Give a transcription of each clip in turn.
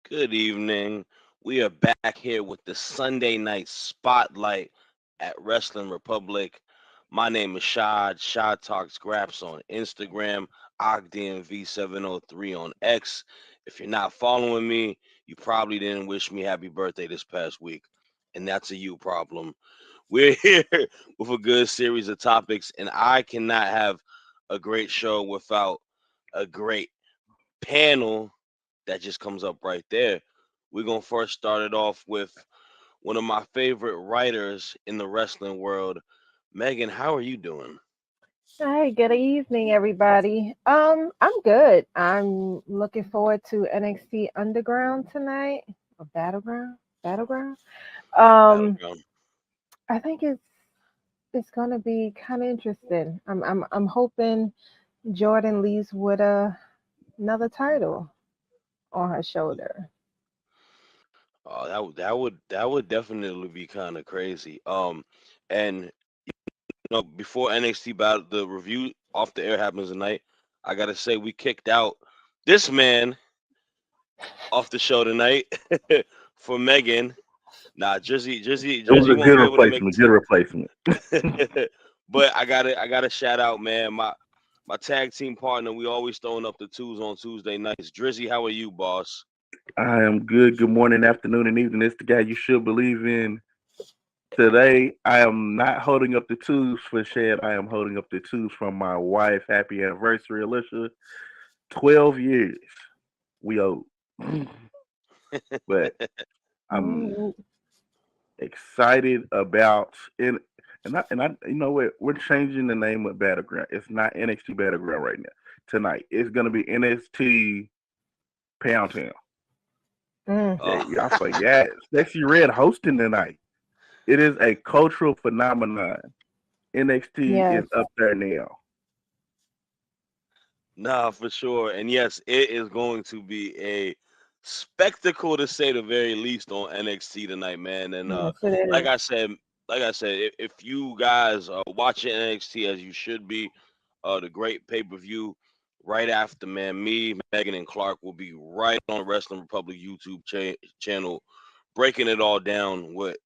Good evening. We are back here with the Sunday night spotlight at Wrestling Republic. My name is Shad. Shad Talks Graps on Instagram, OgDMV703 on X. If you're not following me, you probably didn't wish me happy birthday this past week. And that's a you problem. We're here with a good series of topics, and I cannot have a great show without a great panel that just comes up right there. We're going to first start it off with one of my favorite writers in the wrestling world. Megan, how are you doing? Hi, good evening, everybody. I'm good. I'm looking forward to NXT Underground tonight or Battleground. Um, Battleground. I think it's gonna be kind of interesting. I'm hoping Jordan leaves with another title on her shoulder. Oh, that would definitely be kind of crazy. And before NXT battle, the review off the air happens tonight. I gotta say we kicked out this man off the show tonight for Megan. Nah, It was Dryzzy a won't good be able to make replacement. Good replacement. but I gotta shout out, man. My tag team partner. We always throwing up the twos on Tuesday nights. Drizzy, how are you, boss? I am good. Good morning, afternoon, and evening. It's the guy you should believe in. Today, I am not holding up the twos for Shad. I am holding up the twos from my wife. Happy anniversary, Alicia. 12 years. We owe. But I'm Mm, excited about it. And I, you know what? We're changing the name of Battleground. It's not NXT Battleground right now. Tonight, it's gonna be NXT Pound Town. mm. Yeah, Oh, y'all forgot. Sexy Red hosting tonight. It is a cultural phenomenon. NXT is Yes, up there now. nah, for sure. And yes, it is going to be a spectacle to say the very least on NXT tonight, man. And yes, it like is. I said, if you guys are watching NXT as you should be, the great pay per view right after, man, me, Megan, and Clark will be right on Wrestling Republic YouTube channel, breaking it all down with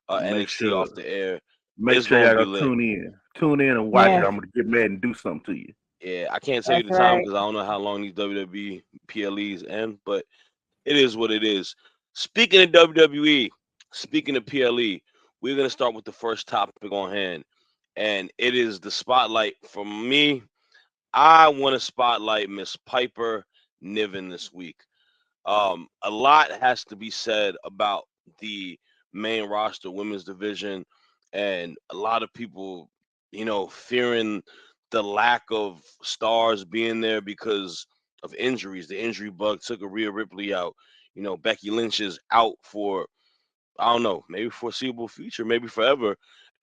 Make NXT sure off the air. make It's sure gonna y'all be go lit. tune in. Tune in and watch it. Yes, I'm gonna get mad and do something to you. Yeah, I can't tell you that's the time right. because I don't know how long these WWE PLEs end, but it is what it is. Speaking of WWE, speaking of PLE, we're gonna start with the first topic on hand, and it is the spotlight. For me, I want to spotlight Miss Piper Niven this week. A lot has to be said about the main roster women's division, and a lot of people, fearing the lack of stars being there because of injuries. The injury bug took a Rhea Ripley out. Becky Lynch is out for, I don't know, maybe foreseeable future, maybe forever.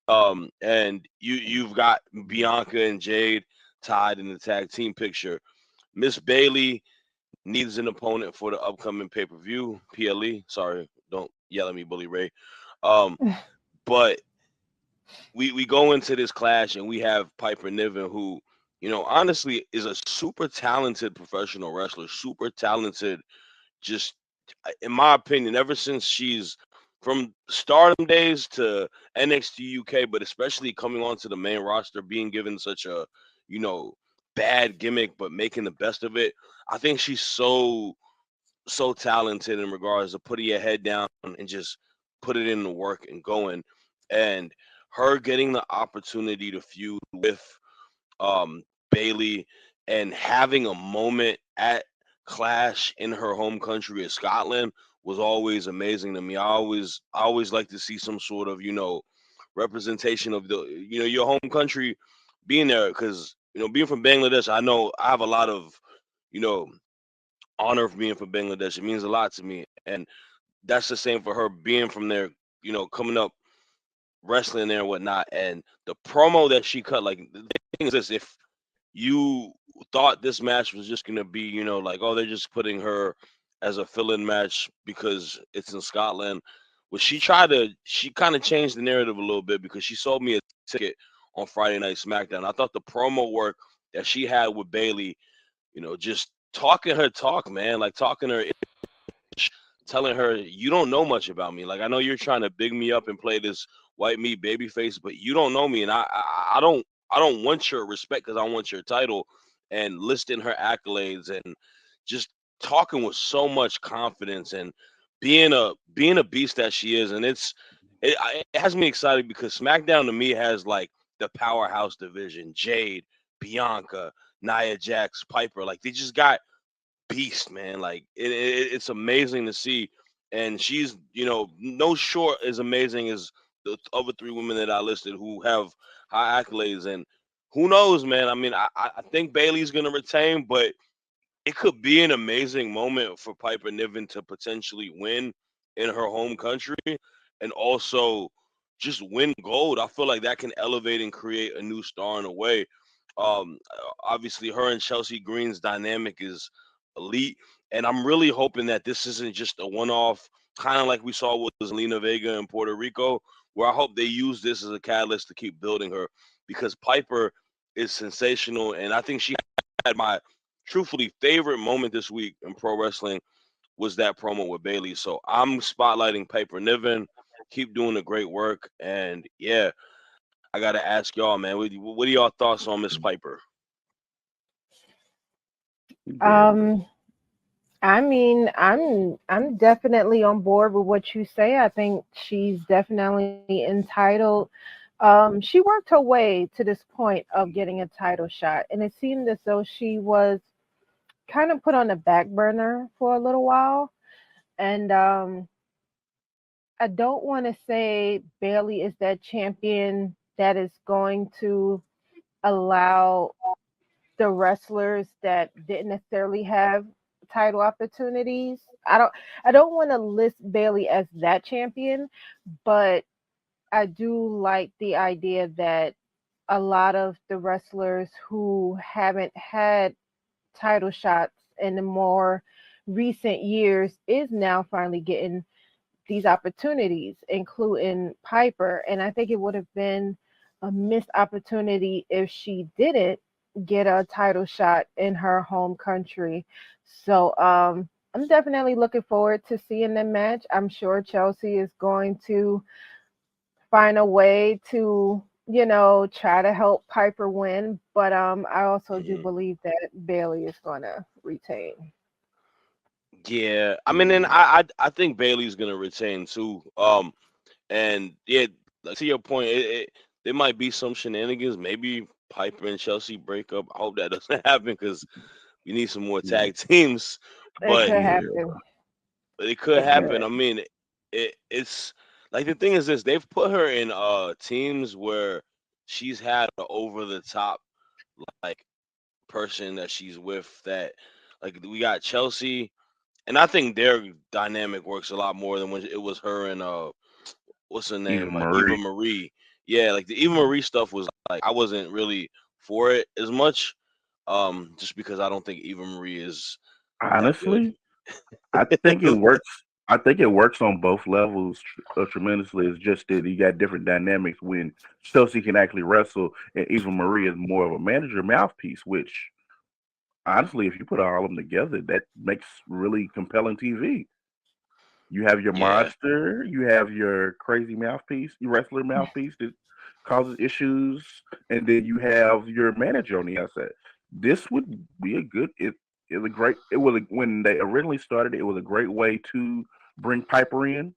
And you've got Bianca and Jade tied in the tag team picture. Miss Bailey needs an opponent for the upcoming pay per view. PLE. Sorry, don't yell at me, Bully Ray. Um, but we go into this clash and we have Piper Niven, who honestly is a super talented professional wrestler, super talented. Just in my opinion, ever since she's from Stardom days to NXT UK, but especially coming onto the main roster, being given such a you know bad gimmick, but making the best of it. I think she's so talented in regards to putting your head down and just put it in the work and going. And her getting the opportunity to feud with Bailey and having a moment at Clash in her home country of Scotland was always amazing to me. I always like to see some sort of representation of the your home country being there, because being from Bangladesh, I know I have a lot of you know honor for being from Bangladesh. It means a lot to me, and that's the same for her being from there. Coming up wrestling there and whatnot. And the promo that she cut, like the thing is this: if you thought this match was just gonna be, like, oh, they're just putting her as a fill-in match because it's in Scotland. Well, she kind of changed the narrative a little bit because she sold me a ticket on Friday Night SmackDown. I thought the promo work that she had with Bailey, just talking her talk, man, like talking her telling her, you don't know much about me. Like, I know you're trying to big me up and play this white meat baby face, but you don't know me, and I don't want your respect because I want your title. And listing her accolades and just talking with so much confidence and being a beast that she is, and it has me excited because SmackDown to me has like the powerhouse division: Jade, Bianca, Nia Jax, Piper. Like they just got beast, man. Like it's amazing to see, and she's no short as amazing as the other three women that I listed who have high accolades. And who knows, man? I mean, I think Bailey's gonna retain, but it could be an amazing moment for Piper Niven to potentially win in her home country and also just win gold. I feel like that can elevate and create a new star in a way. Obviously, her and Chelsea Green's dynamic is elite, and I'm really hoping that this isn't just a one-off, kind of like we saw with Zelina Vega in Puerto Rico, where I hope they use this as a catalyst to keep building her because Piper is sensational, and I think she had my truthfully favorite moment this week in pro wrestling was that promo with Bailey. So I'm spotlighting Piper Niven. Keep doing the great work, and yeah, I gotta ask y'all, man, what are y'all thoughts on Miss Piper? Um, I mean, I'm definitely on board with what you say. I think she's definitely entitled. She worked her way to this point of getting a title shot, and it seemed as though she was kind of put on the back burner for a little while. And I don't want to say Bailey is that champion that is going to allow the wrestlers that didn't necessarily have title opportunities. I don't want to list Bailey as that champion, but I do like the idea that a lot of the wrestlers who haven't had title shots in the more recent years is now finally getting these opportunities, including Piper. And I think it would have been a missed opportunity if she didn't get a title shot in her home country. So I'm definitely looking forward to seeing the match. I'm sure Chelsea is going to find a way to, try to help Piper win. But I also do Mhm. believe that Bailey is going to retain. Yeah, I mean, and I think Bailey's gonna retain too. And yeah, like to your point, there might be some shenanigans. Maybe Piper and Chelsea break up. I hope that doesn't happen because we need some more Yeah, tag teams. It But could yeah. happen. it could It I, happen. could. I mean, it's like the thing is this: they've put her in teams where she's had an over the top like person that she's with. That like we got Chelsea, and I think their dynamic works a lot more than when it was her and what's her Eva name, like Eva Marie. Marie. Yeah, like the Eva Marie stuff was like I wasn't really for it as much, just because I don't think Eva Marie is that good. Honestly, I think it works. I think it works on both levels tremendously. It's just that you got different dynamics when Chelsea can actually wrestle, and Eva Marie is more of a manager mouthpiece. Which honestly, if you put all of them together, that makes really compelling TV. You have your Yeah. monster, you have your crazy mouthpiece, your wrestler mouthpiece that causes issues, and then you have your manager on the outside. This would be a good. It was a great. It was when they originally started. It was a great way to bring Piper in,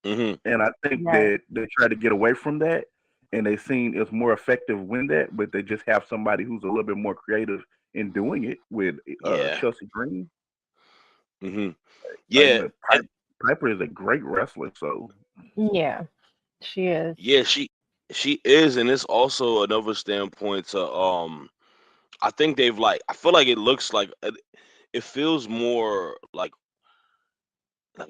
Hmm. and I think Right. that they tried to get away from that, and they seen it's more effective when that. But they just have somebody who's a little bit more creative in doing it with Yeah. Chelsea Green. Hmm. Like, Yeah. but And Piper is a great wrestler, so Yeah, she is. yeah, she is, and it's also another standpoint to I think they've like I feel like it looks like it feels more like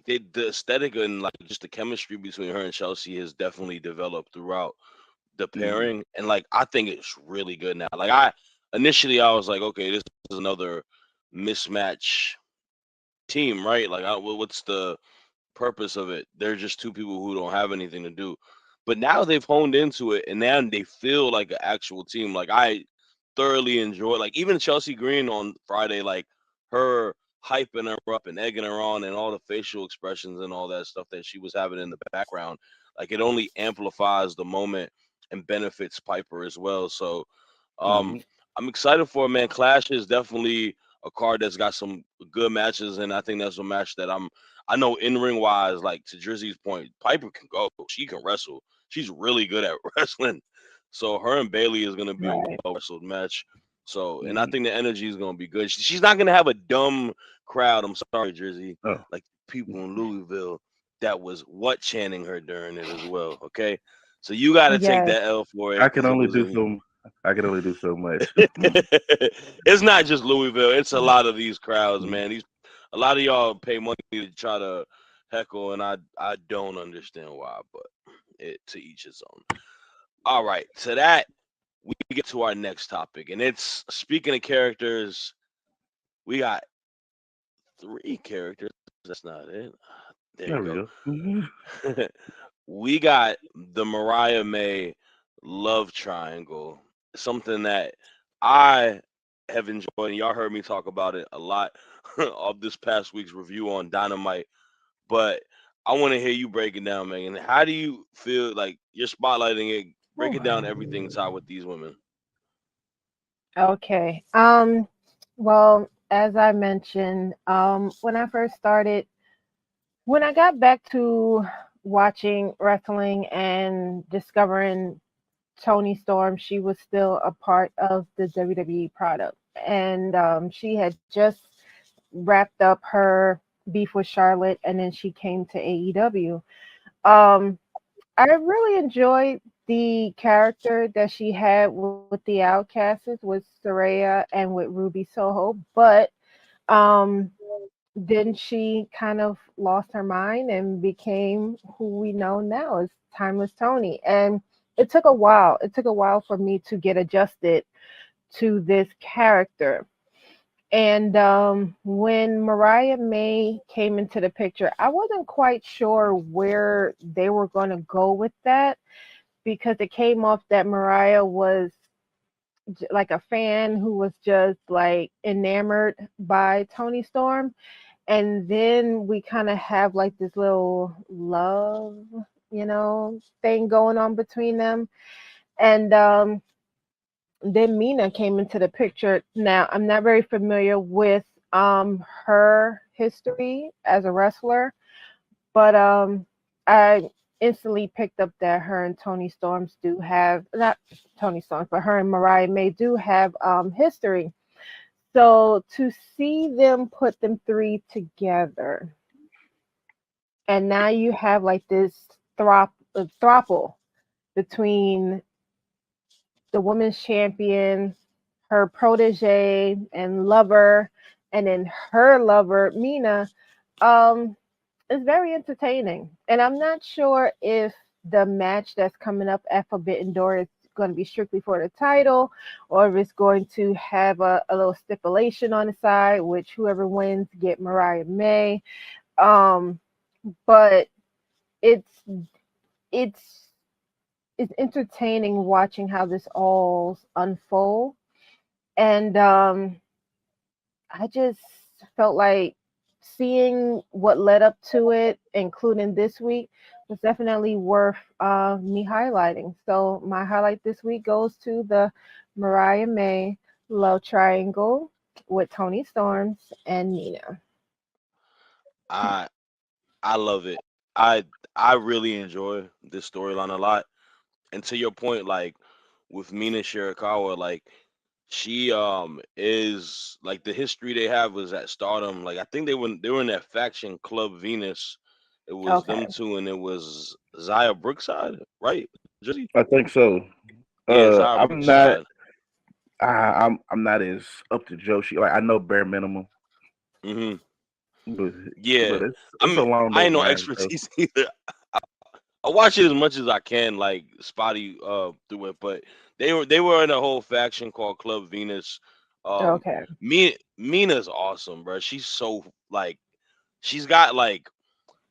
the aesthetic and like just the chemistry between her and Chelsea has definitely developed throughout the yeah. pairing, and like I think it's really good now. Like I initially I was like, okay, this is another mismatch team, right? Like, what's the purpose of it? They're just two people who don't have anything to do. But now they've honed into it, and now they feel like an actual team. Like I thoroughly enjoy, like even Chelsea Green on Friday, like her hyping her up and egging her on, and all the facial expressions and all that stuff that she was having in the background, like it only amplifies the moment and benefits Piper as well. So Mhm. I'm excited for it, man. Clash is definitely a card that's got some good matches, and I think that's a match that I know in ring wise, like to Drizzy's point, Piper can go. She can wrestle. She's really good at wrestling. So her and Bailey is gonna be a Right. well wrestled match. So, and I Mhm. think the energy is gonna be good. She's not gonna have a dumb crowd. I'm sorry, Drizzy. Oh. Like people in Louisville that was what chanting her during it as well. Okay, so you got to take Yes. that L for it I can because it only was do in. so. I can only do so much. It's not just Louisville. It's a lot of these crowds, man. A lot of y'all pay money to try to heckle, and I don't understand why, but it to each his own. All right, so that we get to our next topic, and it's speaking of characters. We got 3 characters. That's not it. There you There we go. go. Mhm. We got the Mariah May love triangle, something that I have enjoyed, and y'all heard me talk about it a lot of this past week's review on Dynamite. But I want to hear you break it down, Megan. How do you feel like you're spotlighting it? Break Whew. it down, everything tied with these women. Okay. Well, as I mentioned, when I first started, when I got back to watching wrestling and discovering Tony Storm, she was still a part of the WWE product. And she had just wrapped up her beef with Charlotte, and then she came to AEW. Um, I really enjoyed the character that she had with the Outcasts, with Soraya and with Ruby Soho, but um, then she kind of lost her mind and became who we know now as Timeless Tony. And it took a while. It took a while for me to get adjusted to this character. And when Mariah May came into the picture, I wasn't quite sure where they were going to go with that because it came off that Mariah was like a fan who was just like enamored by Tony Storm. And then we kind of have like this little love, thing going on between them. And then Mina came into the picture. Now, I'm not very familiar with her history as a wrestler, but I instantly picked up that her and Tony Storms do have, not Tony Storms, but her and Mariah May do have history. So to see them put them three together, and now you have like this throuple between the women's champion, her protege and lover, and then her lover, Mina, um, is very entertaining. And I'm not sure if the match that's coming up at Forbidden Door is going to be strictly for the title or if it's going to have a little stipulation on the side, which whoever wins get Mariah May. Um, but it's it's it's entertaining watching how this all unfold. And I just felt like seeing what led up to it, including this week, was definitely worth me highlighting. So my highlight this week goes to the Mariah May love triangle with Tony Storms and Nina. I I love it. I I really enjoy this storyline a lot. And to your point, like with Mina Shirakawa, like she is like the history they have was at Stardom. Like I think they were in that faction Club Venus. It was them Okay. two, and it was Zaya Brookside, right? Jersey? I think so. Yeah, Zaya I'm not. Brookside. I'm not as up to Joshi. Like I know bare minimum, Hmm. but Yeah, I it's mean along I those ain't no lines though. expertise either. I watch it as much as I can, like spotty through it. But they were in a whole faction called Club Venus. Um, Okay. Mina's awesome, bro. She's so like she's got like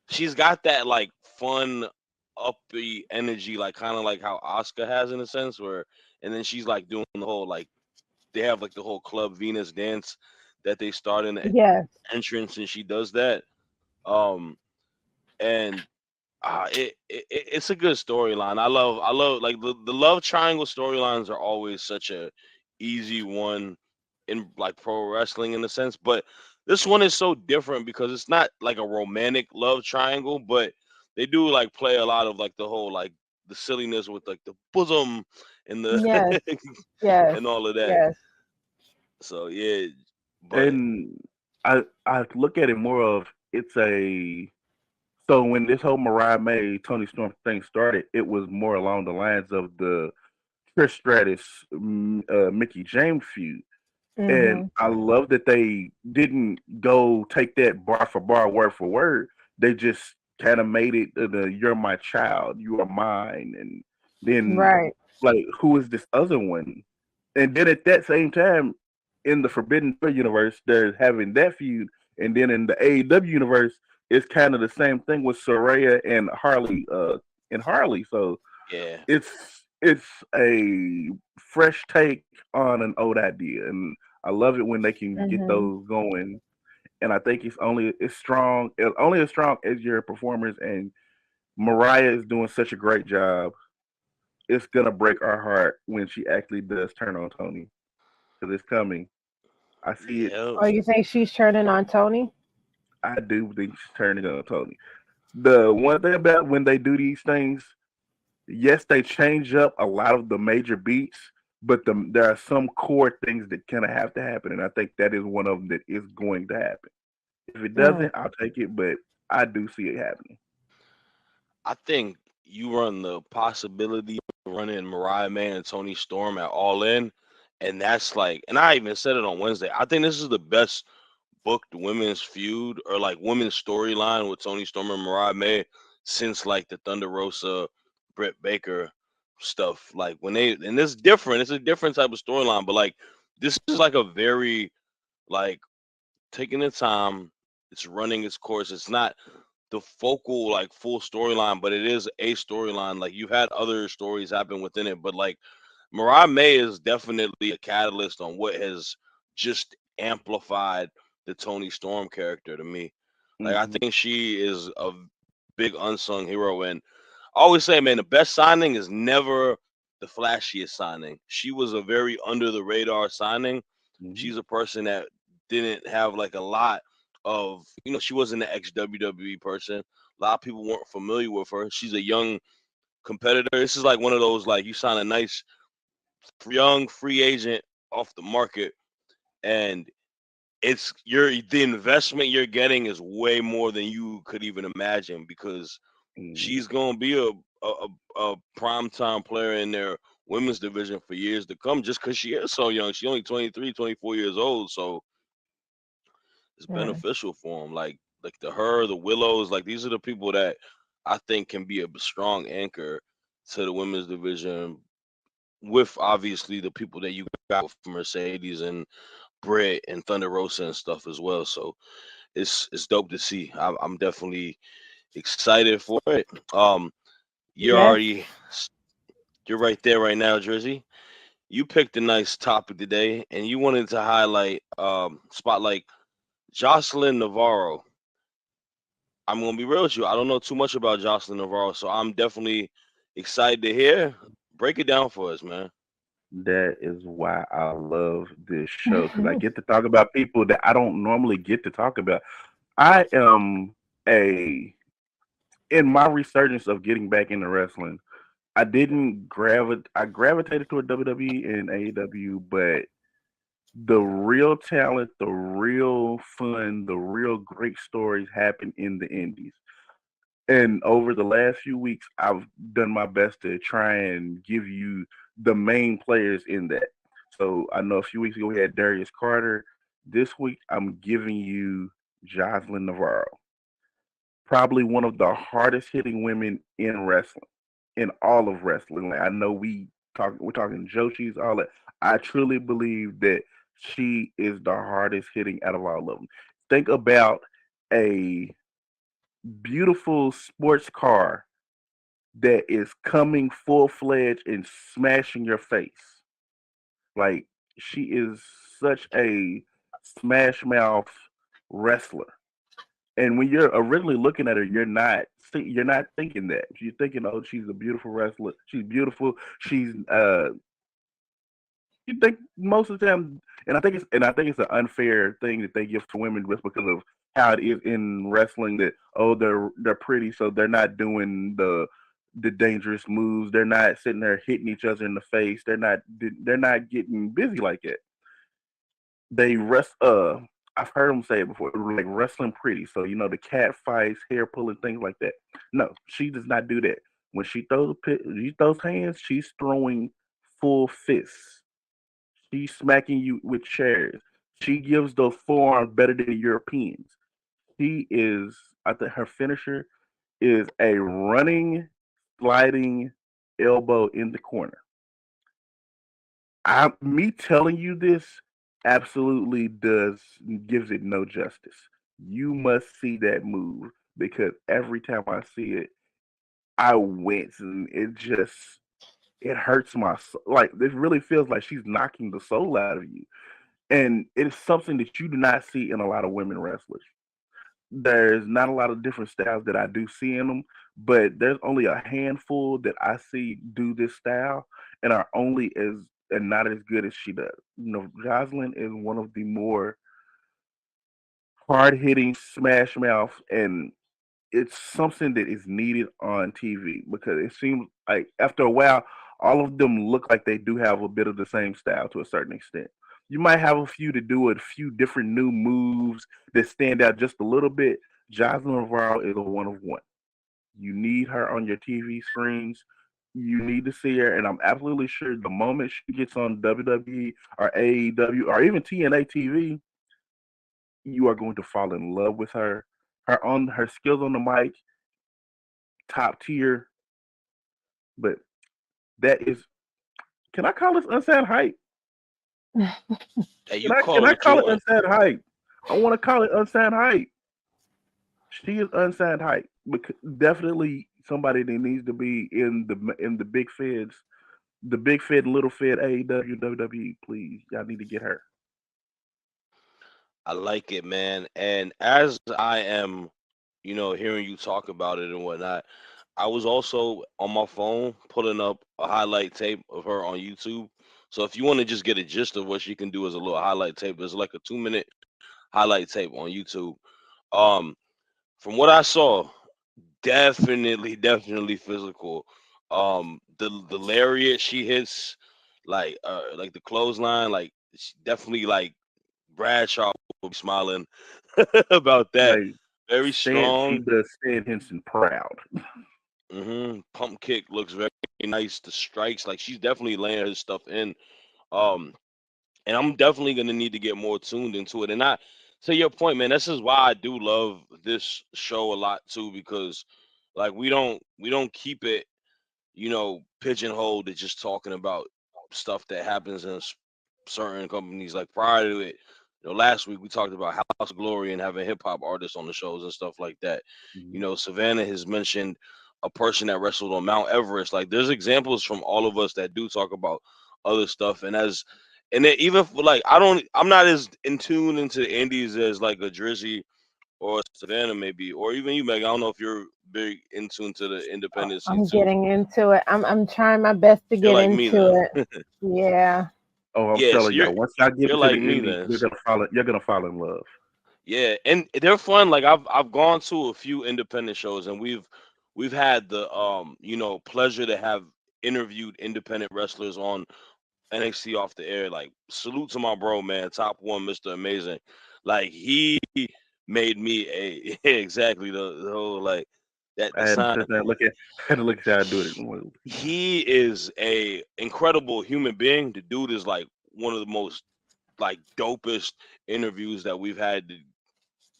she's got that like fun uppy energy, like kind of like how Oscar has in a sense, where and then she's like doing the whole like they have like the whole Club Venus dance that they start in the Yes. entrance, and she does that. Um, and it's a good storyline. I love like the love triangle storylines are always such a easy one in like pro wrestling in a sense, but this one is so different because it's not like a romantic love triangle, but they do like play a lot of like the whole like the silliness with like the bosom and Yes. the Yes. and all of that. Yes. So yeah, but And I look at it more of it's a so when this whole Mariah May Tony Storm thing started, it was more along the lines of the Trish Stratus Mickey James feud. And Mhm. I love that they didn't go take that bar for bar, word for word. They just kind of made it the "You're my child, you are mine," and then Right. like, who is this other one? And then at that same time, in the Forbidden Door universe, they're having that feud, and then in the AEW universe, it's kind of the same thing with Soraya and Harley, and Harley. So yeah, it's it's a fresh take on an old idea, and I love it when they can get Mhm. those going. And I think it's only as strong as your performers. And Mariah is doing such a great job. It's gonna break our heart when she actually does turn on Tony, because it's coming. I see it. yeah. Oh, you think she's turning on Tony? I do think she's turning on Tony. The one thing about when they do these things, yes, they change up a lot of the major beats, but there are some core things that kind of have to happen, and I think that is one of them that is going to happen. If it Mm. doesn't, I'll take it, but I do see it happening. I think you run the possibility of running Mariah May and Tony Storm at All In, and that's like, and I even said it on Wednesday. I think this is the best booked women's feud or like women's storyline with Tony Storm and Mariah May since like the Thunder Rosa, Britt Baker stuff. Like when they and it's different. It's a different type of storyline, but like this is like a very like taking the time. It's running its course. It's not the focal like full storyline, but it is a storyline. Like you've had other stories happen within it, but like Mariah May is definitely a catalyst on what has just amplified the Tony Storm character to me. Like I Hmm. think she is a big unsung hero, and I always say, man, the best signing is never the flashiest signing. She was a very under the radar signing. Hmm. She's a person that didn't have like a lot of, she wasn't an ex WWE person. A lot of people weren't familiar with her. She's a young competitor. This is like one of those like you sign a nice young free agent off the market, and the investment you're getting is way more than you could even imagine because Hmm. she's gonna be a prime time player in their women's division for years to come just because she is so young. She's only 23, 24 years old, so it's Mm. beneficial for them. Like the Willows, like these are the people that I think can be a strong anchor to the women's division with obviously the people that you got with Mercedes and Britt and Thunder Rosa and stuff as well. So it's dope to see. I'm definitely excited for it. You're Yes. already you're right there right now, Drizzy. You picked a nice topic today, and you wanted to highlight spotlight Jocelyn Navarro. I'm gonna be real with you. I don't know too much about Jocelyn Navarro, so I'm definitely excited to hear. Break it down for us, man. That is why I love this show, because I get to talk about people that I don't normally get to talk about. I am a in my resurgence of getting back into wrestling. I didn't gravitate. I gravitated toward WWE and AEW, but the real talent, the real fun, the real great stories happen in the indies. And over the last few weeks, I've done my best to try and give you the main players in that. So I know a few weeks ago we had Darius Carter. This week I'm giving you Jocelyn Navarro, probably one of the hardest hitting women in wrestling, in all of wrestling. Like, I know we're talking Joshi's, all that. I truly believe that she is the hardest hitting out of all of them. Think about a beautiful sports car that is coming full fledged and smashing your face. Like, she is such a smash mouth wrestler. And when you're originally looking at her, you're not thinking that. You're thinking, oh, she's a beautiful wrestler. She's beautiful. She's you think most of the time, and I think it's an unfair thing that they give to women just because of how it is in wrestling. That oh, they're pretty, so they're not doing the dangerous moves. They're not sitting there hitting each other in the face. They're not getting busy like that. They rest. I've heard them say it before, like wrestling pretty. So the cat fights, hair pulling, things like that. No, she does not do that. When she throws hands, she's throwing full fists. She's smacking you with chairs. She gives those forearms better than the Europeans. She is, I think her finisher is a running, sliding elbow in the corner. Me telling you this absolutely gives it no justice. You must see that move because every time I see it, I wince and it hurts my soul. Like it really feels like she's knocking the soul out of you. And it's something that you do not see in a lot of women wrestlers. There's not a lot of different styles that I do see in them, but there's only a handful that I see do this style and are only as and not as good as she does. Jocelyn is one of the more hard hitting smash mouth, and it's something that is needed on TV because it seems like after a while, all of them look like they do have a bit of the same style to a certain extent. You might have a few to do a few different new moves that stand out just a little bit. Jocelyn Navarro is a one of one. You need her on your TV screens. You need to see her, and I'm absolutely sure the moment she gets on WWE or AEW or even TNA TV, you are going to fall in love with her. Her skills on the mic, top tier. But that is, can I call this unsigned hype? Hey, Can you I call can it I what you call it want. unsigned hype? I want to call it unsigned hype. She is unsigned hype. Definitely somebody that needs to be in the big feds, the big fed and little fed AEW, WWE. Please, y'all need to get her. I like it, man. And as I am, hearing you talk about it and whatnot, I was also on my phone pulling up a highlight tape of her on YouTube. So if you want to just get a gist of what she can do as a little highlight tape, it's like a 2 minute highlight tape on YouTube. Um, from what I saw, definitely physical. The lariat she hits, like the clothesline, like she definitely like Bradshaw will be smiling about that. Like Very She strong. does Stan Henson proud. Pump kick looks very nice. The strikes, like she's definitely laying her stuff in. Um, and I'm definitely gonna need to get more tuned into it. And I, to your point, man, this is why I do love this show a lot too, because like we don't keep it, pigeonholed to just talking about stuff that happens in certain companies. Like prior to it, last week we talked about House of Glory and having hip hop artists on the shows and stuff like that. Mhm. Savannah has mentioned a person that wrestled on Mount Everest. Like there's examples from all of us that do talk about other stuff. And then even for like I'm not as in tune into the indies as like a Dryzzy or a Savannah maybe, or even you, Meg. I don't know if you're big in tune to the independent scene I'm too. getting into it. I'm trying my best to You're get like me into then. it. Yeah. Oh, I'm Yeah, so telling you're y'all, once y'all get you're into like the me indies, then. you're gonna fall in love. Yeah, and they're fun. Like I've gone to a few independent shows, and we've had the pleasure to have interviewed independent wrestlers on NXT off the air. Like salute to my bro, man, top one, Mister Amazing. Like he made me a exactly the whole like that I the had to sign. sit there and look at had to look at how I do it. He is a incredible human being. The dude is like one of the most like dopest interviews that we've had the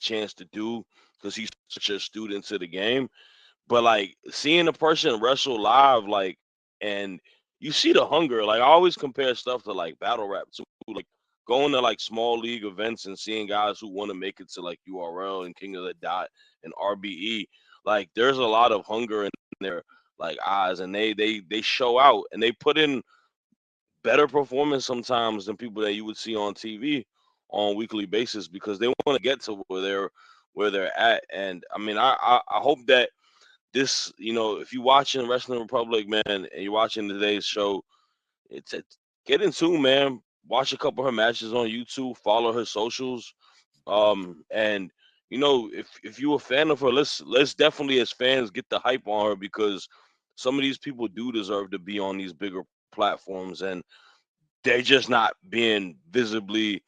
chance to do because he's such a student to the game. But like seeing a person wrestle live, like, and you see the hunger. Like I always compare stuff to like battle rap too. Like going to like small league events and seeing guys who want to make it to like URL and King of the Dot and RBE. Like there's a lot of hunger in their like eyes, and they show out and they put in better performance sometimes than people that you would see on TV on a weekly basis because they want to get to where they're at. And I mean, I hope that this, if you're watching Wrestling Republic, man, and you're watching today's show, it's get in tune, man. Watch a couple of her matches on YouTube. Follow her socials. And if you're a fan of her, let's definitely as fans get the hype on her because some of these people do deserve to be on these bigger platforms, and they're just not being visibly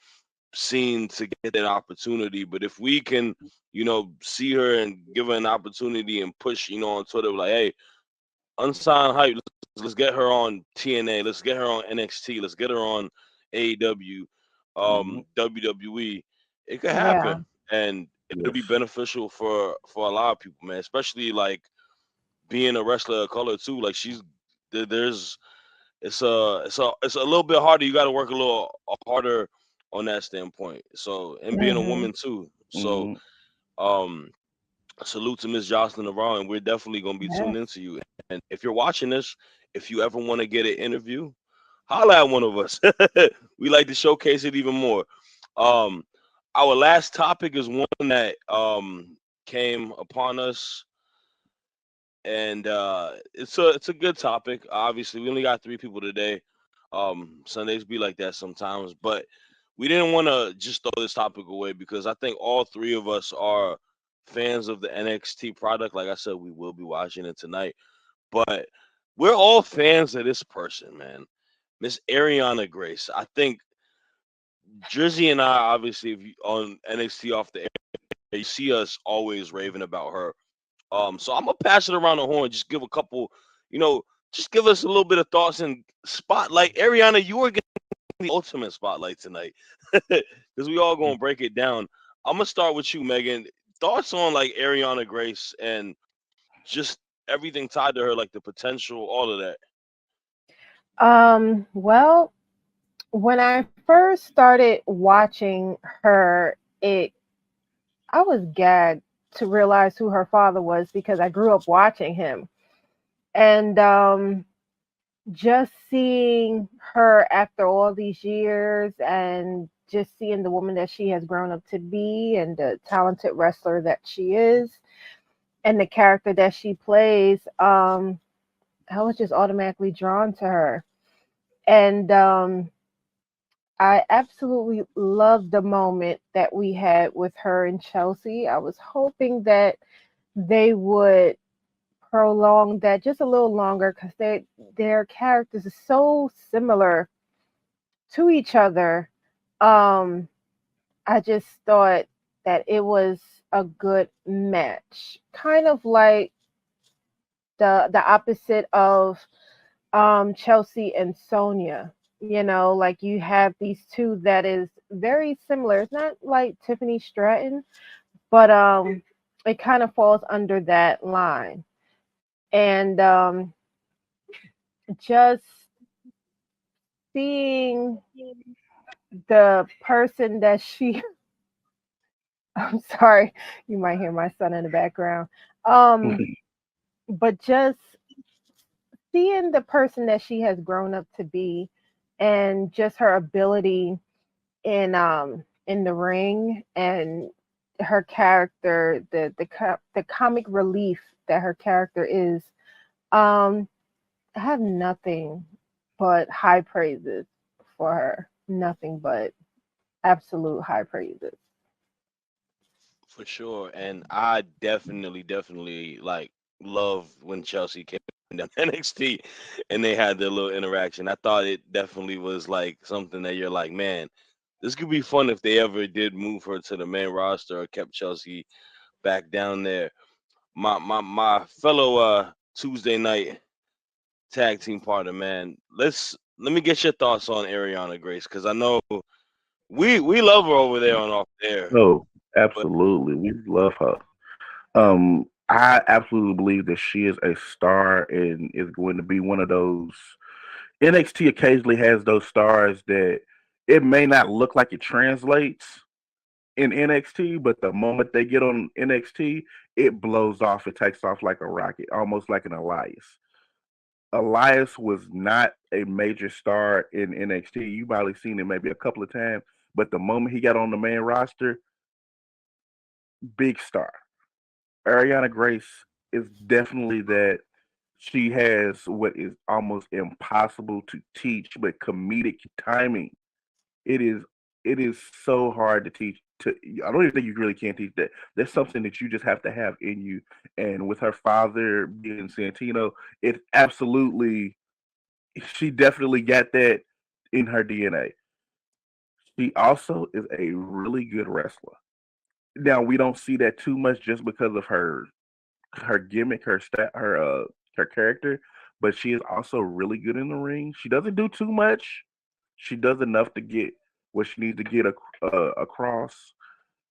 seen to get that opportunity. But if we can, see her and give her an opportunity and push, on Twitter, like, hey, unsigned hype, let's get her on TNA, let's get her on NXT, let's get her on AEW, Mm-hmm. WWE. It could Yeah. happen, and it'll Yes. be beneficial for a lot of people, man. Especially like being a wrestler of color too. Like there's it's a little bit harder. You got to work a little harder on that standpoint. So, and being a Hmm. woman too. So, Mm-hmm. um, salute to Miss Jocelyn Navarro, and we're definitely gonna be tuned Yes. into you. And if you're watching this, if you ever want to get an interview, holla at one of us. We like to showcase it even more. Um, our last topic is one that came upon us, and it's a good topic. Obviously, we only got three people today. Sundays be like that sometimes, but we didn't want to just throw this topic away because I think all three of us are fans of the NXT product. Like I said, we will be watching it tonight, but we're all fans of this person, man. Miss Ariana Grace. I think Dryzzy and I, obviously, if you, on NXT off the air, you see us always raving about her. So I'm gonna pass it around the horn. Just give a couple, you know, just give us a little bit of thoughts and spotlight. Ariana, you are getting the ultimate spotlight tonight because we all gonna break it down. I'm gonna start with you, Megan. Thoughts on like Ariana Grace and just everything tied to her, like the potential, all of that. Well, when I first started watching her, it I was gagged to realize who her father was because I grew up watching him. And just seeing her after all these years and just seeing the woman that she has grown up to be and the talented wrestler that she is and the character that she plays, I was just automatically drawn to her. And I absolutely loved the moment that we had with her and Chelsea. I was hoping that they would prolong that just a little longer because their characters are so similar to each other. Um, I just thought that it was a good match, kind of like the opposite of Chelsea and Sonia. You know, like you have these two that is very similar. It's not like Tiffany Stratton, but it kind of falls under that line. And just seeing the person that she I'm sorry, you might hear my son in the background. Um, but just seeing the person that she has grown up to be and just her ability in the ring and her character, the comic relief that her character is, um, I have nothing but high praises for her. Nothing but absolute high praises. For sure. And I definitely like love when Chelsea came down NXT and they had their little interaction. I thought it definitely was like something that you're like, man, this could be fun if they ever did move her to the main roster or kept Chelsea back down there. My fellow Tuesday night tag team partner, man. Let me get your thoughts on Ariana Grace because I know we love her over there on off air. Oh, But absolutely. We love her. I absolutely believe that she is a star and is going to be one of those. NXT occasionally has those stars that it may not look like it translates in NXT, but the moment they get on NXT, it blows off. It takes off like a rocket, almost like an Elias. Elias was not a major star in NXT. You probably seen him maybe a couple of times, but the moment he got on the main roster, big star. Ariana Grace is definitely that. She has what is almost impossible to teach, but comedic timing. It is it is so hard to teach. To I don't even think you really can teach that. That's something that you just have to have in you. And with her father being Santino, it absolutely she definitely got that in her DNA. She also is a really good wrestler. Now we don't see that too much just because of her gimmick, her character, but she is also really good in the ring. She doesn't do too much. She does enough to get what she needs to get across.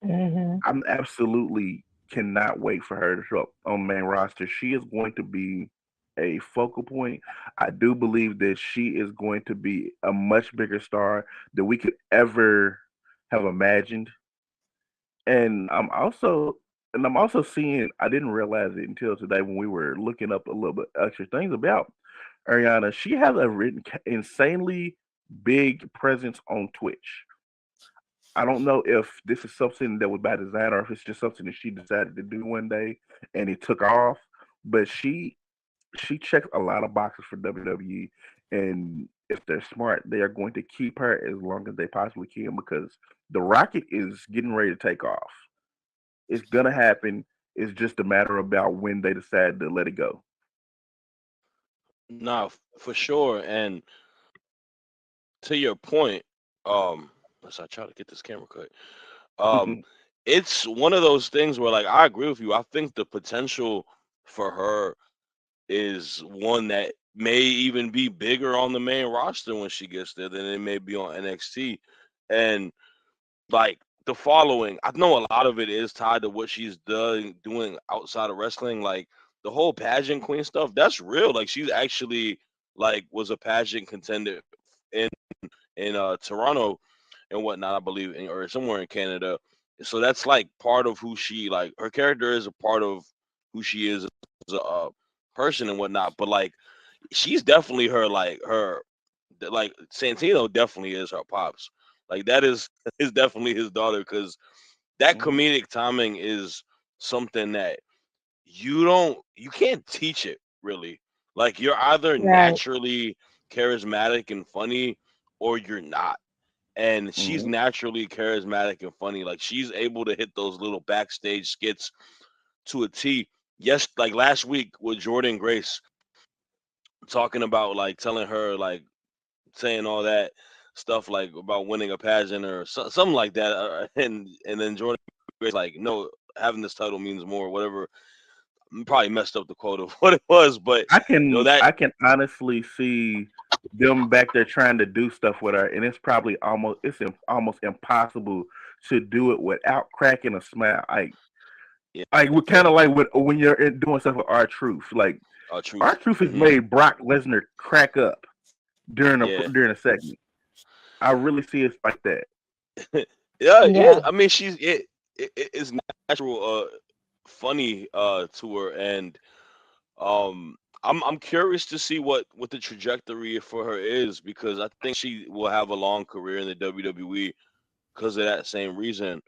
Hmm. I'm absolutely cannot wait for her to show up on main roster. She is going to be a focal point. I do believe that she is going to be a much bigger star than we could ever have imagined. And I'm also seeing I didn't realize it until today when we were looking up a little bit extra things about Ariana. She has a insanely big presence on Twitch. I don't know if this is something that was by design or if it's just something that she decided to do one day and it took off. But she checks a lot of boxes for WWE, and if they're smart, they are going to keep her as long as they possibly can because the rocket is getting ready to take off. It's gonna happen. It's just a matter about when they decide to let it go. Nah, for sure. And to your point, as I try to get this camera cut, um, it's one of those things where, like, I agree with you. I think the potential for her is one that may even be bigger on the main roster when she gets there than it may be on NXT. And like the following, I know a lot of it is tied to what she's doing outside of wrestling, like the whole pageant queen stuff. That's real. Like she's actually like was a pageant contender in Toronto and whatnot, I believe, or somewhere in Canada. So that's like part of who she like. Her character is a part of who she is as a person and whatnot. But like, she's definitely her like her like Santino definitely is her pops. Like that is definitely his daughter because that Mhm. comedic timing is something that you can't teach it really. Like you're either Right. naturally charismatic and funny or you're not. And she's Mhm. naturally charismatic and funny. Like she's able to hit those little backstage skits to a T. Yes, like last week with Jordan Grace talking about like telling her like saying all that stuff like about winning a pageant or something like that, and then Jordan Grace like no, having this title means more, whatever. Probably messed up the quote of what it was, but that I can honestly see them back there trying to do stuff with her, and it's probably almost impossible to do it without cracking a smile. yeah, Like we kind of like when you're doing stuff with our truth. Like our truth. truth has made Brock Lesnar crack up Yeah, during a segment. I really see it like that. yeah, yeah. Yeah. I mean, it's natural, funny to her, and I'm curious to see what the trajectory for her is because I think she will have a long career in the WWE because of that same reason.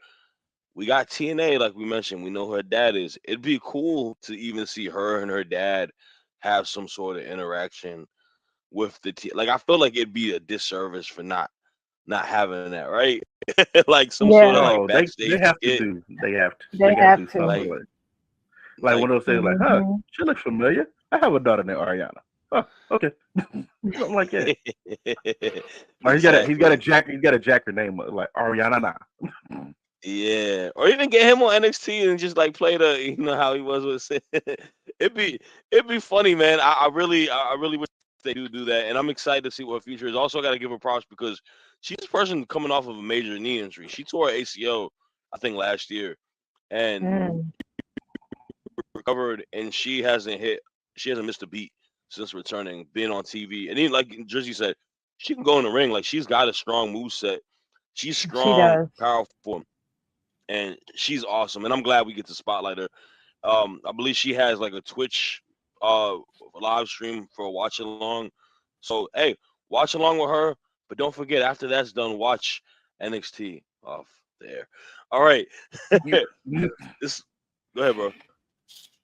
We got TNA, like we mentioned. We know who her dad is. It'd be cool to even see her and her dad have some sort of interaction with like I feel like it'd be a disservice for not having that, right? Like some sort of Yeah. like Oh, backstage they have to skit, do. They They got to have do to. something like like like one of those things. Like, huh? Hmm. She looks familiar. I have a daughter named Ariana. Oh, okay. Something like that. Or exactly. he's got a jacker name like Ariana. Nah. Yeah, or even get him on NXT and just like play the how he was with Sid. It'd be funny, man. I really wish they do that, and I'm excited to see what her future is. Also, got to give her props because she's a person coming off of a major knee injury. She tore her ACL, I think, last year, and Mm. recovered, and she hasn't missed a beat since returning, being on TV, and even like Dryzzy said, she can go in the ring. Like she's got a strong move set. She's She strong, does. powerful, and she's awesome. And I'm glad we get to spotlight her. I believe she has like a Twitch uh live stream for a watch along. So hey, watch along with her. But don't forget, after that's done, watch NXT off there. All right. This. Go ahead, bro.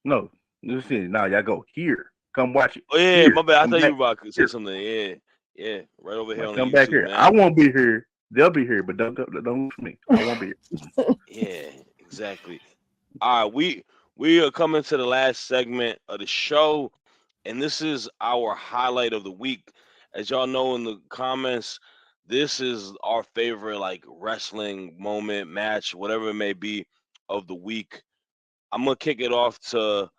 No, listen. Now y'all go here. Come watch it. Oh yeah, Here. my bad. I Come thought you back were about to say here. something. Yeah, yeah. Right over here Like, on the come back YouTube, here. I man. won't be here. They'll be here, but don't look for me. I won't be here. Yeah, exactly. All right, we are coming to the last segment of the show, and this is our highlight of the week. As y'all know in the comments, this is our favorite like wrestling moment, match, whatever it may be of the week. I'm gonna kick it off to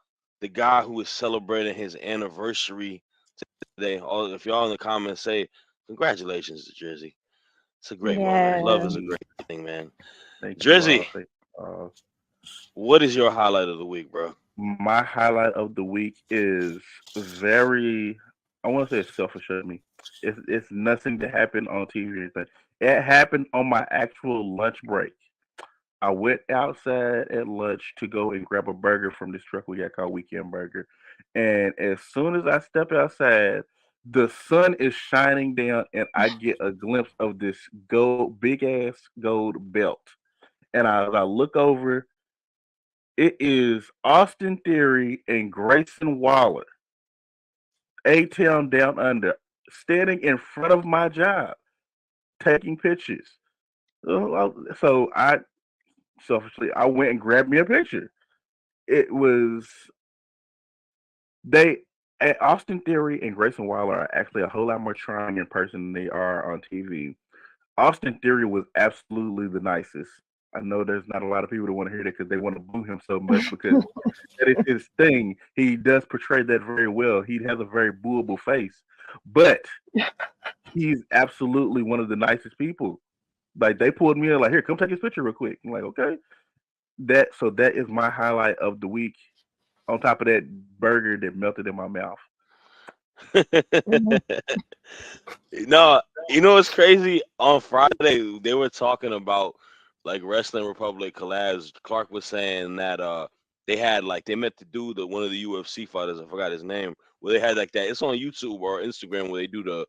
the guy who is celebrating his anniversary today. All if y'all in the comments say congratulations to Dryzzy. It's a great moment. Love Yeah. is a great thing, man. Thank you Dryzzy, all. Uh, what is your highlight of the week, bro? my highlight of the week is very, I want to say it's selfish of me. It's nothing that happened on TV or anything. It happened on my actual lunch break. I went outside at lunch to go and grab a burger from this truck we got called Weekend Burger. And as soon as I step outside, the sun is shining down and I get a glimpse of this gold, big ass gold belt. And as I look over, it is Austin Theory and Grayson Waller, A-Town Down Under, standing in front of my job, taking pictures. So I selfishly, I went and grabbed me a picture. It was they Austin Theory and Grayson Waller are actually a whole lot more charming in person than they are on TV. Austin Theory was absolutely the nicest. I know there's not a lot of people that want to hear that because they want to boo him so much because that is his thing. He does portray that very well. He has a very booable face, but he's absolutely one of the nicest people. Like they pulled me in, like, here, come take his picture real quick. I'm like, okay. That is my highlight of the week. On top of that burger that melted in my mouth. Mhm. No, you know what's crazy? On Friday, they were talking about like Wrestling Republic collabs. Clark was saying that they had like they met to do the one of the UFC fighters. I forgot his name. Where they had like that. It's on YouTube or Instagram where they do the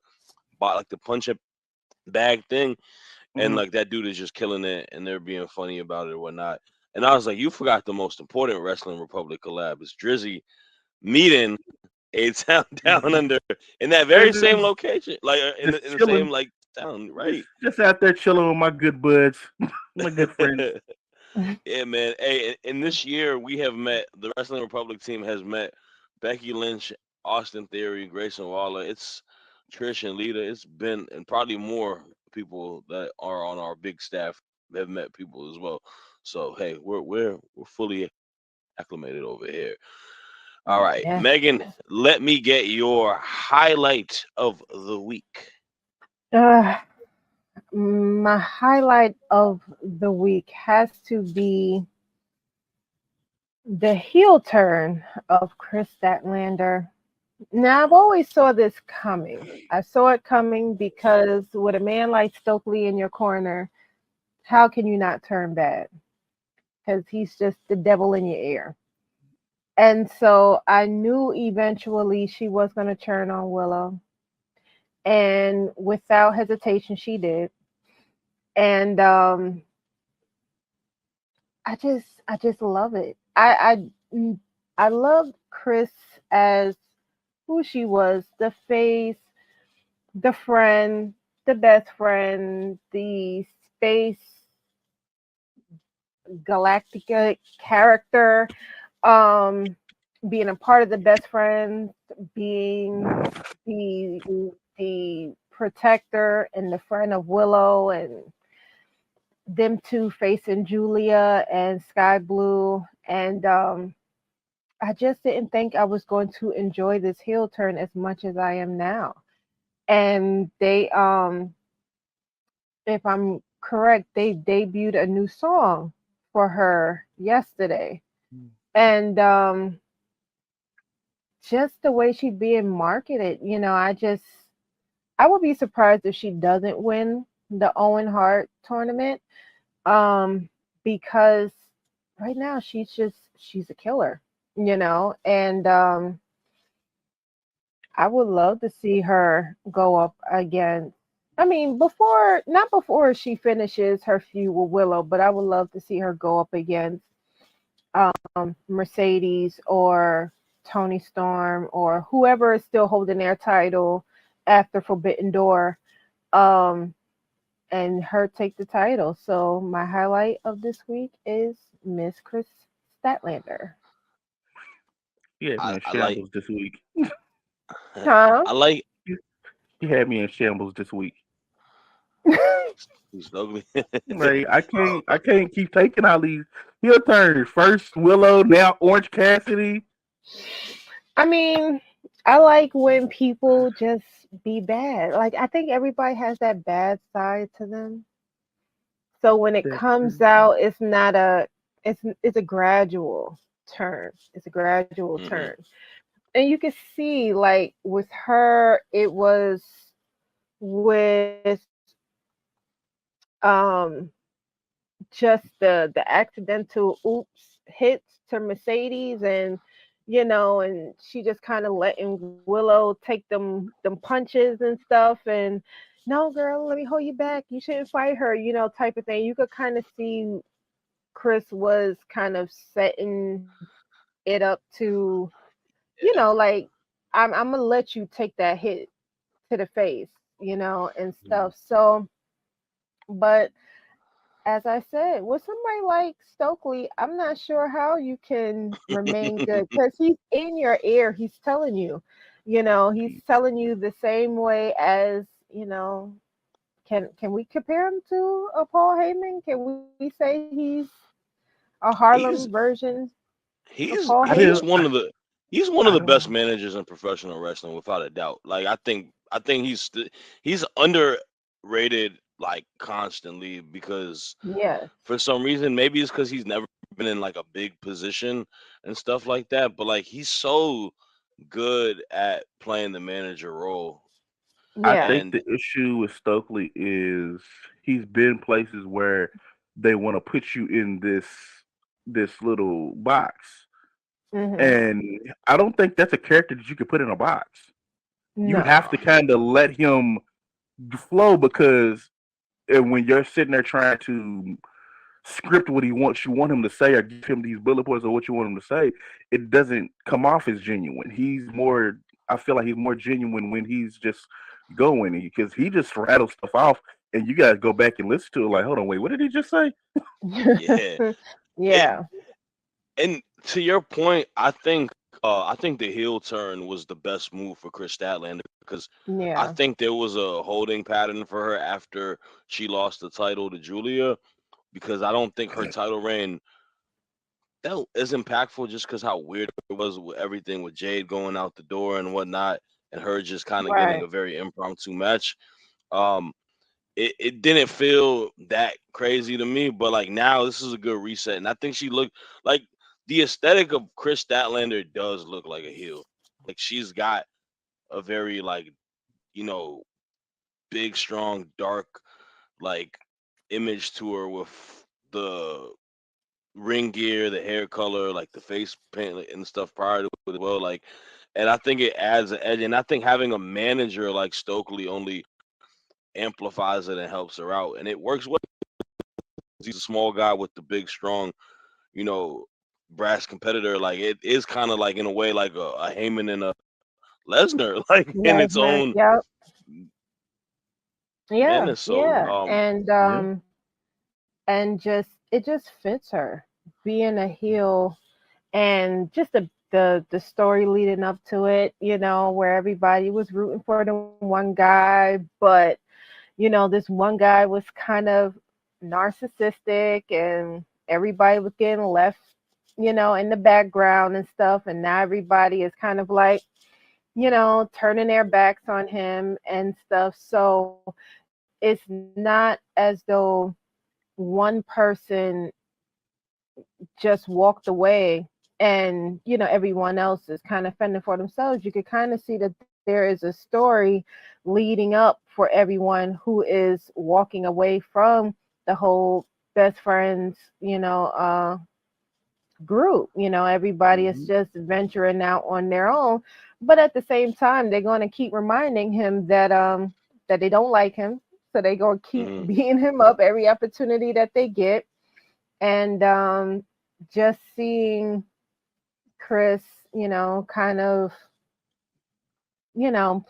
like the punch up bag thing, and Mm-hmm. like that dude is just killing it, and they're being funny about it or whatnot. And I was like, you forgot the most important Wrestling Republic collab. It's Drizzy meeting a town down under in that very same location, like in Just the same chilling, like town, just, right? just out there chilling with my good buds, my good friends. Yeah, man. Hey, in this year we have met the Wrestling Republic team has met Becky Lynch, Austin Theory, Grayson Waller. It's Trish and Lita. It's been and probably more people that are on our big staff have met people as well. So hey, we're fully acclimated over here. All right, Yeah. Megan, let me get your highlight of the week. Uh, my highlight of the week has to be the heel turn of Chris Statlander. Now, I've always saw this coming. I saw it coming because with a man like Stokely in your corner, how can you not turn bad? Because he's just the devil in your ear. And so I knew eventually she was going to turn on Willow. And without hesitation, she did. And I just love it. I love Chris as who she was, the face, the friend, the best friend, the space galactica character, um, being a part of the best friends, being the protector and the friend of Willow, and them two facing Julia and Sky Blue. And I just didn't think I was going to enjoy this heel turn as much as I am now. And they if I'm correct, they debuted a new song for her yesterday. And just the way she's being marketed, I would be surprised if she doesn't win the Owen Hart tournament. Because right now she's a killer, and I would love to see her go up against I mean, not before she finishes her feud with Willow, but I would love to see her go up against Mercedes or Tony Storm or whoever is still holding their title after Forbidden Door, um, and her take the title. So my highlight of this week is Miss Chris Statlander. He had me in I like shambles this week. Huh? I like He had me in shambles this week. he's ugly. Like I can't keep taking all these heel turns. First Willow, now Orange Cassidy. I mean, I like when people just be bad. Like I think everybody has that bad side to them. So when it That's comes out, it's a gradual turn. It's a gradual Hmm. turn. And you can see like with her, it was with um just the accidental oops hits to Mercedes, and and she just kind of letting Willow take them punches and stuff, and no girl, let me hold you back, you shouldn't fight her, type of thing. You could kind of see Chris was kind of setting it up to, like I'm gonna let you take that hit to the face, and stuff. So, but as I said, with somebody like Stokely, I'm not sure how you can remain good because he's in your ear. He's telling you, he's telling you the same way as, can we compare him to a Paul Heyman? Can we say he's a Harlem he's version of he's Paul I he's Heyman? didn't. one of the he's one of I the best don't. managers in professional wrestling without a doubt. Like I think he's underrated like constantly because Yes. for some reason maybe it's because he's never been in like a big position and stuff like that. But like he's so good at playing the manager role. I Yeah. think And the issue with Stokely is he's been places where they want to put you in this little box, Hmm. and I don't think that's a character that you can put in a box. You have No. to nah, kind of let him flow because when you're sitting there trying to script what he wants you want him to say or give him these bullet points or what you want him to say, it doesn't come off as genuine. He's more I feel like he's more genuine when he's just going because he just rattles stuff off and you gotta go back and listen to it like, hold on, wait, what did he just say? yeah. It Yeah. and to your point, I think the heel turn was the best move for Chris Statlander because I Yeah. think there was a holding pattern for her after she lost the title to Julia because I don't think her title reign that is impactful just because how weird it was with everything with Jade going out the door and whatnot and her just kind of getting Right. a very impromptu match. Um, it didn't feel that crazy to me, but like now this is a good reset, and I think she looked like the aesthetic of Chris Statlander does look like a heel. Like she's got a very like you know big, strong, dark like image to her with the ring gear, the hair color, like the face paint like, and stuff prior to it as well. Like, and I think it adds an edge, and I think having a manager like Stokely only amplifies it and helps her out, and it works well. He's a small guy with the big, strong, you know, brass competitor. Like it is kind of like in a way like a Heyman and a Lesnar, like in its Lesnar. own Yep. Yeah. menace. So, Yeah. Yeah. And just it just fits her being a heel, and just the story leading up to it, where everybody was rooting for the one guy, but this one guy was kind of narcissistic, and everybody was getting left, in the background and stuff, and now everybody is kind of like, turning their backs on him and stuff. So it's not as though one person just walked away and everyone else is kind of fending for themselves. You could kind of see that there is a story leading up for everyone who is walking away from the whole best friends group. Everybody is Hmm. just venturing out on their own, but at the same time they're going to keep reminding him that that they don't like him, so they gonna keep Mm-hmm. beating him up every opportunity that they get. And just seeing Chris, kind of,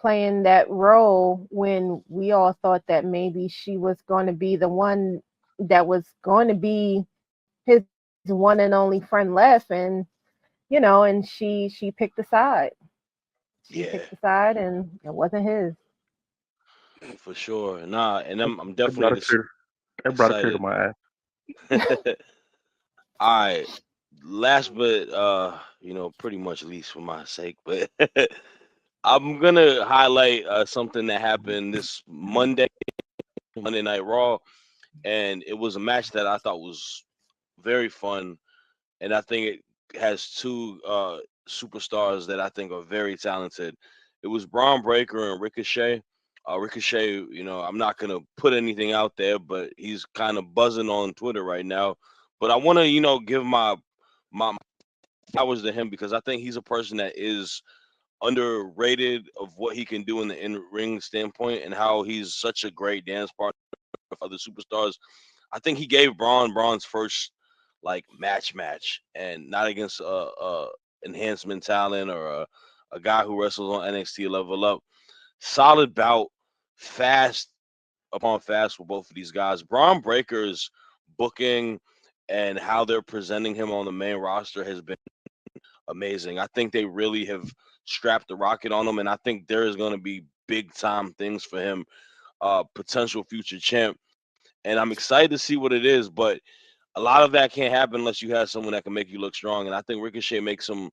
playing that role when we all thought that maybe she was going to be the one that was going to be his one and only friend left, and she picked the side. She Yeah, picked the side, and it wasn't his. for sure. Nah, and I'm That brought definitely a tear. That brought a tear to excited. my eye. All right. Last but pretty much least for my sake, but I'm gonna highlight something that happened this Monday Night Raw, and it was a match that I thought was very fun, and I think it has two superstars that I think are very talented. It was Braun Breaker and Ricochet. Ricochet, I'm not gonna put anything out there, but he's kind of buzzing on Twitter right now. But I want to, give my flowers to him because I think he's a person that is underrated of what he can do in the in-ring standpoint and how he's such a great dance partner with other superstars. I think he gave Braun's first like match, and not against a enhancement talent or a guy who wrestles on NXT Level Up. Solid bout, fast upon fast with both of these guys. Braun Breaker's booking and how they're presenting him on the main roster has been amazing. I think they really have strapped the rocket on him, and I think there is going to be big time things for him, potential future champ. And I'm excited to see what it is, but a lot of that can't happen unless you have someone that can make you look strong. And I think Ricochet made him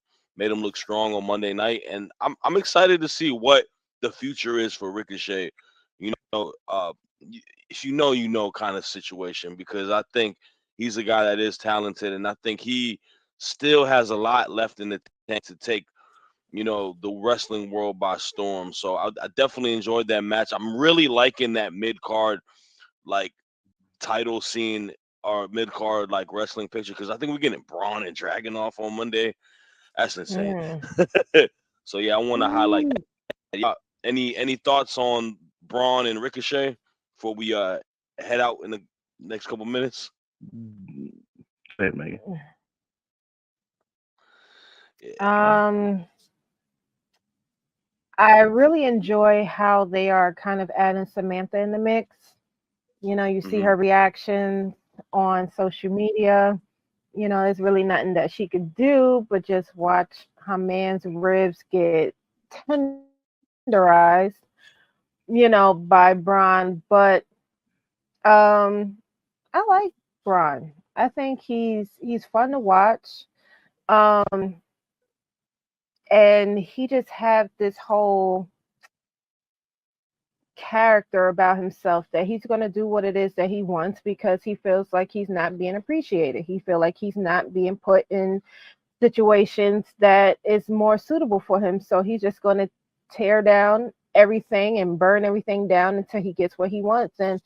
look strong on Monday night, and I'm excited to see what the future is for Ricochet. You know, if you know kind of situation because I think he's a guy that is talented, and I think he still has a lot left in the tank to take the wrestling world by storm. So I definitely enjoyed that match. I'm really liking that mid card like title scene or mid card like wrestling picture because I think we're getting Braun and Dragunov on Monday. That's insane. Mm. So yeah, I want to highlight Mm. that. Any thoughts on Braun and Ricochet before we head out in the next couple minutes? Say it, Megan. Yeah. Um, I really enjoy how they are kind of adding Samantha in the mix. You see Hmm. her reactions on social media. There's really nothing that she could do but just watch her man's ribs get tenderized, by Braun. But I like Braun. I think he's fun to watch. Um, and he just have this whole character about himself that he's going to do what it is that he wants because he feels like he's not being appreciated. He feel like he's not being put in situations that is more suitable for him. So he's just going to tear down everything and burn everything down until he gets what he wants. And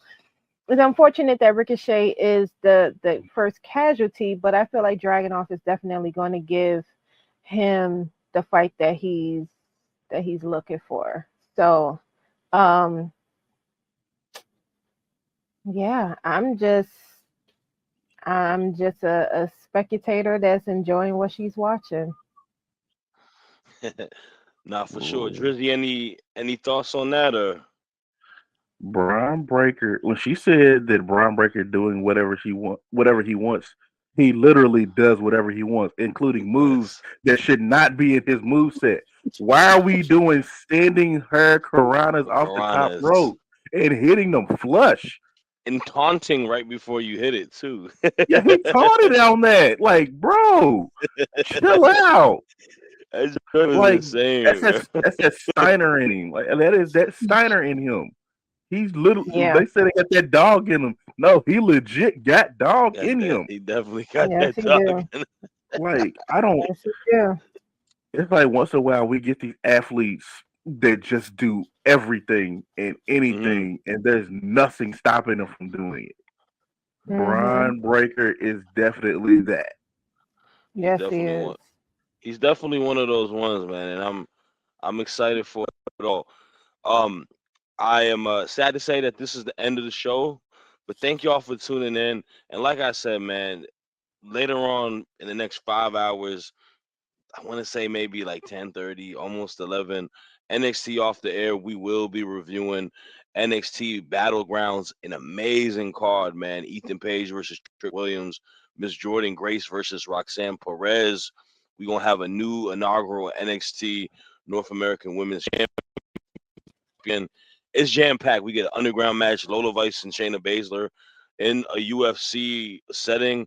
it's unfortunate that Ricochet is the first casualty, but I feel like Dragunov is definitely going to give him the fight that he's looking for. So, um, yeah, I'm just a spectator that's enjoying what she's watching. Nah, for sure. Ooh. Drizzy, any thoughts on that or? Braun Breaker. When she said that Braun Breaker doing whatever he wants, he literally does whatever he wants, He including moves does. that should not be in his move set. Why are we doing standing her Karanas off the top Piranhas. rope and hitting them flush? And taunting right before you hit it too. Yeah, he taunted on that. Like, bro, chill out. That joint was Like, insane, bro. that's that Steiner in him. Like, that is that Steiner in him. He's little. Yeah. They said he got that dog in him. No, he legit got dog Got in that. him. He definitely got Yes, that he dog. do. Like, I don't. Yes, he do. It's like once in a while we get these athletes that just do everything and Hmm. anything, and there's nothing stopping them from doing it. Mhm. Braun Breaker is definitely that. He's Yes, he definitely is. one. He's definitely one of those ones, man. And I'm excited for it all. Um, I am sad to say that this is the end of the show, but thank y'all for tuning in. And like I said, man, later on in the next 5 hours, I want to say maybe like 10:30, almost 11. NXT off the air. We will be reviewing NXT Battlegrounds, an amazing card, man. Ethan Page versus Trick Williams, Miss Jordan Grace versus Roxanne Perez. We're gonna have a new inaugural NXT North American Women's Champion. It's jam packed. We get an underground match, Lola Vice and Shayna Baszler in a UFC setting.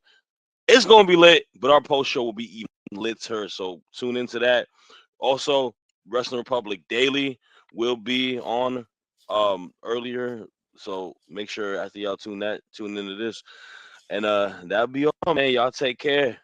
It's gonna be lit, but our post show will be even lit. So tune into that. Also, Wrestling Republic Daily will be on earlier. So make sure after y'all tune into this. And that'll be all, man. Y'all take care.